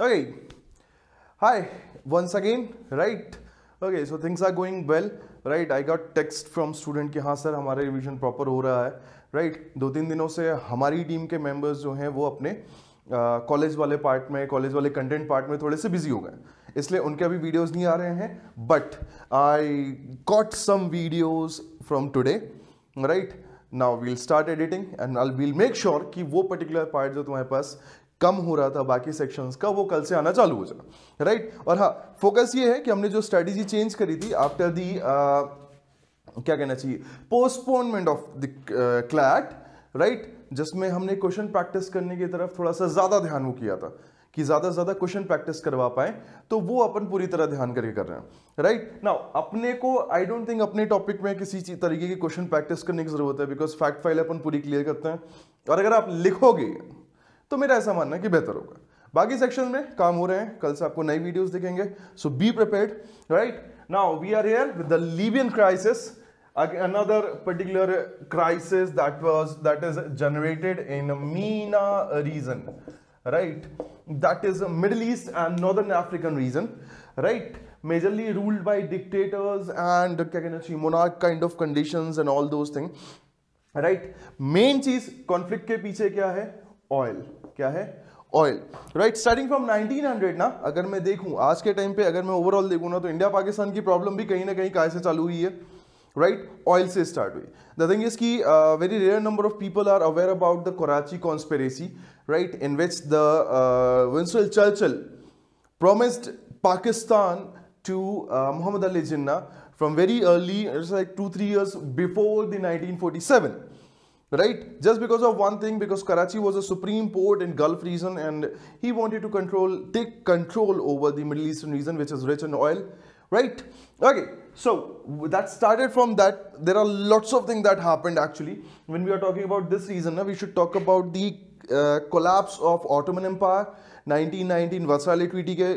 Okay, hi once again, right? Okay, so things are going well, right? I got text from student कि हाँ sir हमारा revision proper हो रहा है, right? 2-3 दिनों से हमारी टीम के मेंबर्स जो हैं वो अपने कॉलेज वाले पार्ट में, कॉलेज वाले कंटेंट पार्ट में थोड़े से बिजी हो गए, इसलिए उनके अभी वीडियोस नहीं आ रहे हैं. But I got some videos from today, right? Now we'll start editing and I will make sure कि वो पर्टिकुलर पार्ट जो तुम्हारे पास कम हो रहा था बाकी सेक्शंस का वो कल से आना चालू हो जाए, राइट? और हाँ, फोकस ये है कि हमने जो स्ट्रेटेजी चेंज करी थी आफ्टर दी क्या कहना चाहिए, postponement of the CLAT, right, जिसमें हमने क्वेश्चन प्रैक्टिस करने की तरफ थोड़ा सा ज्यादा ध्यान वो किया था कि ज्यादा से ज्यादा क्वेश्चन प्रैक्टिस करवा पाए, तो वो अपन पूरी तरह ध्यान करके कर रहे हैं, राइट? नाउ अपने को आई डोंट थिंक अपने टॉपिक में किसी तरीके की क्वेश्चन प्रैक्टिस करने की जरूरत है, बिकॉज फैक्ट फाइल अपन पूरी क्लियर करते हैं, और अगर आप लिखोगे तो मेरा ऐसा मानना है कि बेहतर होगा. बाकी सेक्शन में काम हो रहे हैं, कल से आपको नई वीडियोस दिखेंगे, so be prepared, right? Now we are here with the Libyan crisis, another particular crisis that is generated in MENA region, right? That is Middle East and Northern African region, right? Majorly ruled by dictators and क्या कहना चाहिए, monarch kind of conditions and all those things, right? Main चीज conflict के पीछे क्या है? Oil. क्या है? Oil, right? स्टार्टिंग फ्रॉम 1900 ना, अगर मैं देखूं आज के टाइम पे, अगर मैं ओवरऑल देखूं ना, तो इंडिया पाकिस्तान की प्रॉब्लम भी कहीं ना कहीं कहाँ से चालू हुई है, राइट? ऑयल से स्टार्ट हुई. द थिंग इज की very rare number of people are aware about the Karachi conspiracy, right, in which the Winston Churchill promised Pakistan to Muhammad Ali Jinnah from very early, it's like 2-3 years before the 1947. Right? Just because of one thing, because Karachi was a supreme port in Gulf region and he wanted to take control over the Middle Eastern region, which is rich in oil. Right? Okay, so that started from that. There are lots of things that happened actually. When we are talking about this region, we should talk about the collapse of Ottoman Empire, 1919 वर्साइले treaty के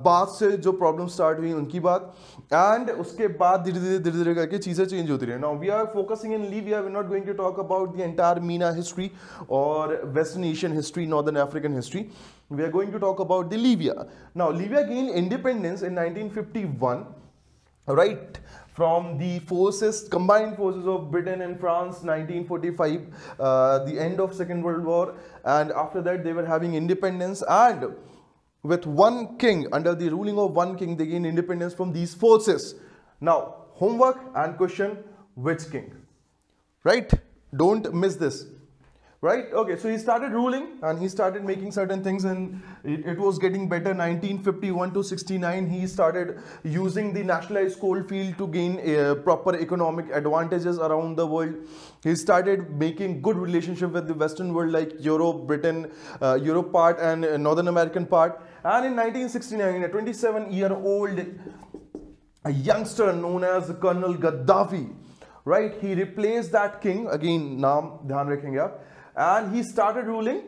बाद से जो problem start हुई उनकी बात, and उसके बाद धीरे धीरे करके चीज़ें चेंज होती रही. Now we are focusing in Libya, we are not going to talk about the entire MENA history और western Asian history, northern African history. We are going to talk about the Libya. Now, Libya gained independence in 1951, right, from the combined forces of Britain and France. 1945, the end of Second World War, and after that they were having independence, and with one king, under the ruling of one king, they gained independence from these forces. Now, homework and question: which king? Right? Don't miss this. Right? Okay, so he started ruling and he started making certain things, and it was getting better. 1951 to 69, he started using the nationalized coal field to gain proper economic advantages around the world. He started making good relationship with the Western world, like Europe, Britain, Europe part and Northern American part. And in 1969, a 27-year-old youngster known as Colonel Gaddafi, right? He replaced that king, again, naam dhyan rakhenge aap, and he started ruling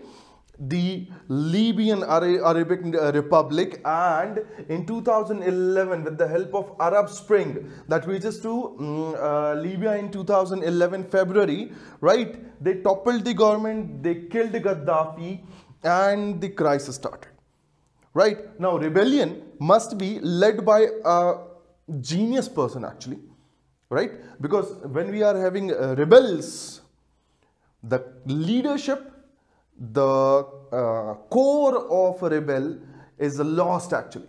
the Libyan Arabic Republic. And in 2011, with the help of Arab Spring that reaches to Libya in 2011 February, right, they toppled the government, they killed Gaddafi, and the crisis started. Right? Now, rebellion must be led by a genius person actually, right? Because when we are having rebels, the leadership, the core of a rebel is lost actually.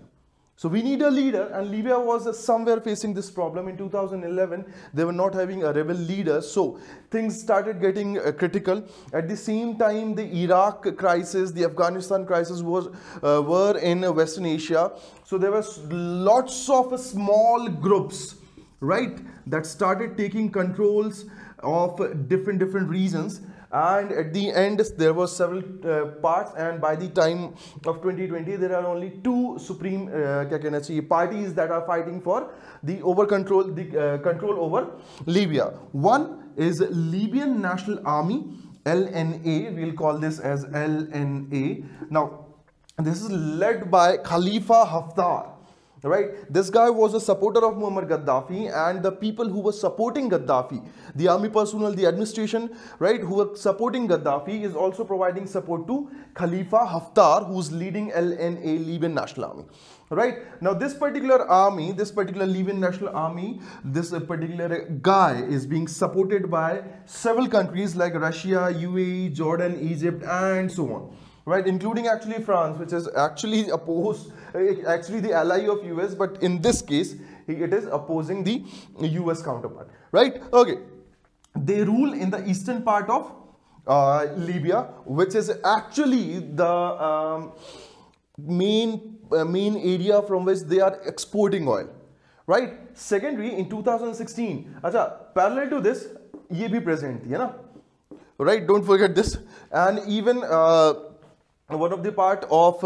So we need a leader, and Libya was somewhere facing this problem. In 2011, they were not having a rebel leader, so things started getting critical. At the same time, the Iraq crisis, the Afghanistan crisis were in Western Asia. So there was lots of small groups, right, that started taking controls of different regions, and at the end there were several parts, and by the time of 2020 there are only two supreme parties that are fighting for the control over Libya. One is Libyan National Army, LNA, we'll call this as LNA. Now this is led by Khalifa Haftar, right? This guy was a supporter of Muammar Gaddafi, and the people who were supporting Gaddafi, the army personnel, the administration, right, who were supporting Gaddafi, is also providing support to Khalifa Haftar, who's leading LNA, Libyan National Army. Right now, this particular army, this particular Libyan National Army, this particular guy is being supported by several countries like Russia, UAE, Jordan, Egypt, and so on. Right, including actually France, which is actually opposed, actually the ally of US, but in this case, it is opposing the US counterpart. Right? Okay. They rule in the eastern part of Libya, which is actually the main area from which they are exporting oil, right? Secondary, in 2016, parallel to this, ye bhi present thi, hai na? Right? Don't forget this. And even one of the part of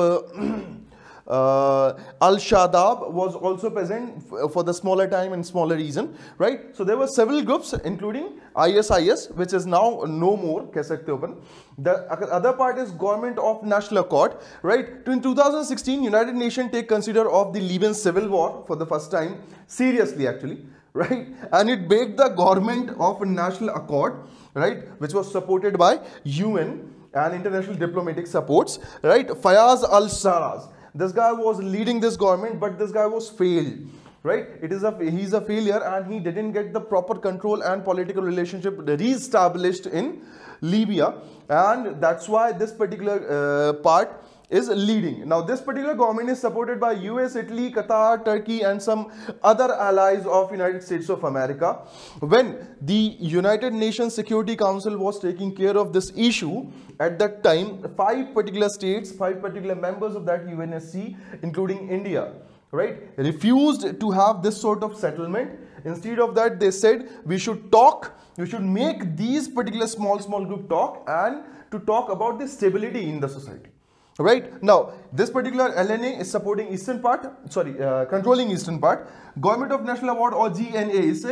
Al-Shabaab was also present for the smaller time and smaller region, right? So there were several groups, including ISIS, which is now no more, keh sakte ho open. The other part is Government of National Accord, right? In 2016, United Nations take consider of the Libyan civil war for the first time, seriously actually, right? And it backed the Government of National Accord, right, which was supported by UN and international diplomatic supports, right? Fayez al-Sarraj. This guy was leading this government, but this guy was failed, right? He's a failure, and he didn't get the proper control and political relationship re-established in Libya, and that's why this particular part is leading. Now, this particular government is supported by US, Italy, Qatar, Turkey, and some other allies of United States of America. When the United Nations Security Council was taking care of this issue, at that time, 5 particular states, 5 particular members of that UNSC, including India, right, refused to have this sort of settlement. Instead of that, they said we should talk, we should make these particular small group talk, and to talk about the stability in the society. Right now, this particular LNA is supporting eastern part, controlling eastern part. Government of National Accord, or GNA, is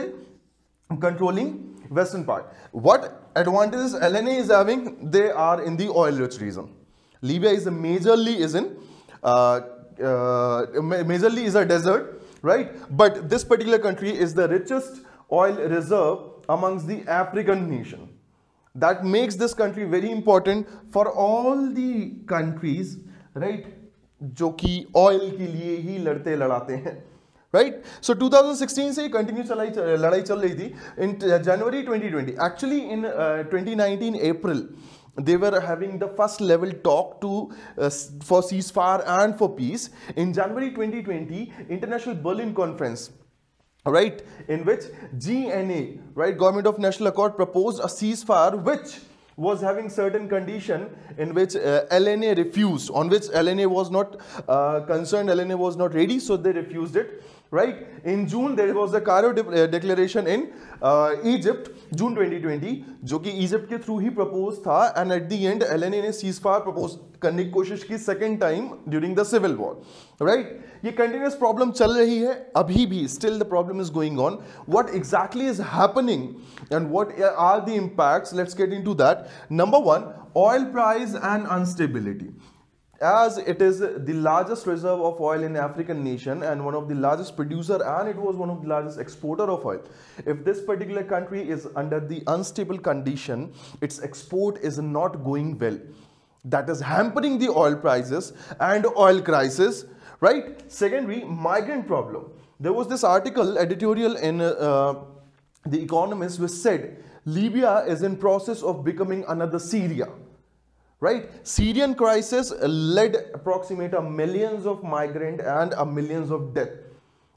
controlling western part. What advantages LNA is having? They are in the oil-rich region. Libya is majorly is a desert, right? But this particular country is the richest oil reserve amongst the African nation. That makes this country very important for all the countries, right, जो कि oil के लिए ही लड़ते लड़ाते हैं, right? So 2016 से continue लड़ाई चल रही थी. In January 2020, actually in 2019 April, they were having the first level talk for ceasefire and for peace. In January 2020, International Berlin Conference, right, in which GNA, right, Government of National Accord, proposed a ceasefire which was having certain condition, in which LNA refused, on which LNA was not concerned, LNA was not ready, so they refused it, right? In June, there was a Cairo declaration in Egypt, June 2020, जो कि Egypt के through ही propose था, and at the end LNA ने ceasefire propose करने की कोशिश की second time during the civil war, right? ये continuous problem चल रही है अभी भी, still the problem is going on. What exactly is happening and what are the impacts? Let's get into that. Number one, oil price and instability. As it is the largest reserve of oil in African nation and one of the largest producer, and it was one of the largest exporter of oil. If this particular country is under the unstable condition, its export is not going well. That is hampering the oil prices and oil crisis, right? Secondly, migrant problem. There was this article, editorial in The Economist, which said Libya is in process of becoming another Syria. Right? Syrian crisis led approximate millions of migrants and millions of deaths.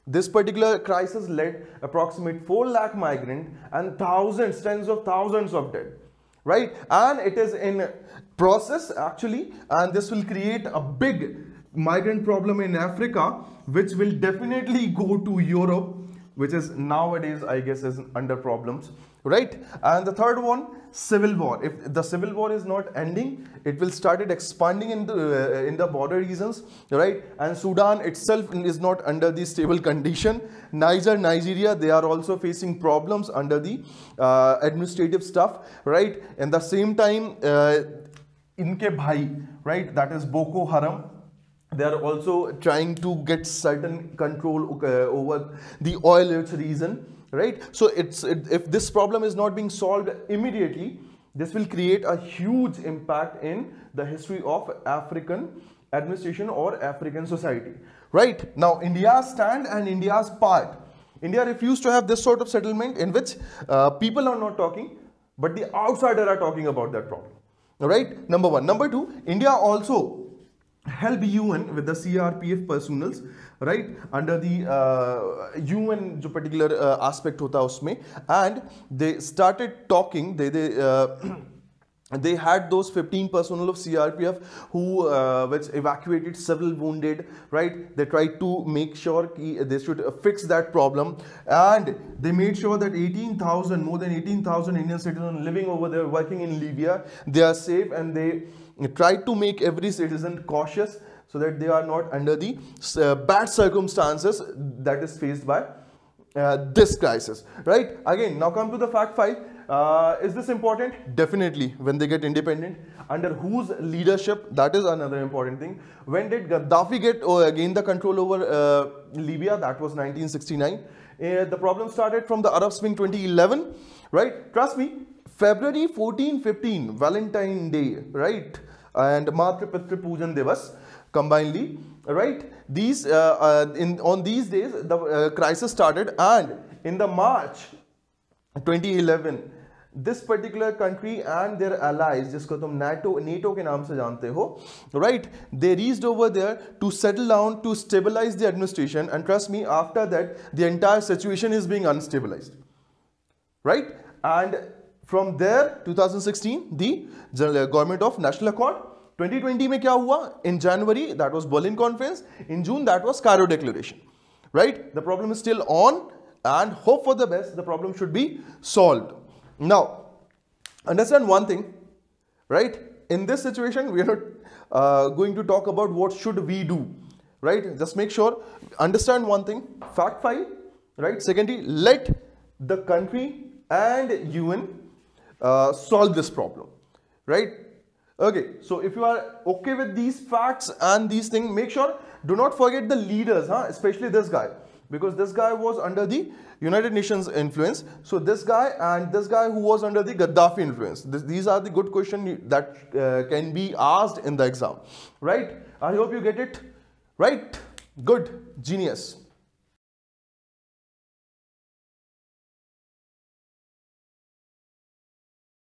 This particular crisis led approximate 4 lakh migrants and thousands, tens of thousands of deaths. Right? And it is in process actually, and this will create a big migrant problem in Africa, which will definitely go to Europe, which is nowadays, I guess, is under problems. Right? And the third one, civil war. If the civil war is not ending, it will start expanding in the border regions, right? And Sudan itself is not under the stable condition. Nigeria, they are also facing problems under the administrative stuff, right? And the same time, inke bhai, right? That is Boko Haram, They are also trying to get certain control over the oil-rich region, right? So if this problem is not being solved immediately, this will create a huge impact in the history of African administration or African society, right? Now, India's stand and India's part. India refused to have this sort of settlement in which people are not talking, but the outsider are talking about that problem, right? Number one. Number two, India also help UN with the CRPF personals, right, under the UN जो particular aspect होता है उसमें, and they started talking, they had those 15 personnel of CRPF who which evacuated several wounded, right? They tried to make sure they should fix that problem, and they made sure that 18,000, more than 18,000 Indian citizens living over there working in Libya, they are safe, and they tried to make every citizen cautious so that they are not under the bad circumstances that is faced by this crisis, right? Again, now come to the fact file. Is this important? Definitely. When they get independent, under whose leadership? That is another important thing. When did Gaddafi gain the control over Libya? That was 1969. The problem started from the Arab Spring 2011, right? Trust me, February 14-15, Valentine Day, right? And Matra Pitra Pujan Divas combinedly, right? These on these days the crisis started, and in the March 2011, this particular country and their allies, जिसको तुम NATO के नाम से जानते हो, right? They reached over there to settle down, to stabilize the administration, and trust me, after that the entire situation is being unstabilized, right? And from there 2016 the government of national accord. 2020 में क्या हुआ? In January that was Berlin conference, in June that was Cairo declaration, right? The problem is still on, and hope for the best. The problem should be solved. Now understand one thing, right? In this situation we are not going to talk about what should we do, right? Just make sure, understand one thing, fact file, right? Secondly, let the country and UN solve this problem, right? Okay, so if you are okay with these facts and these things, make sure, do not forget the leaders, especially this guy, because this guy was under the United Nations influence. So this guy and this guy who was under the Gaddafi influence. These are the good questions that can be asked in the exam, right? I hope you get it, right? Good, genius.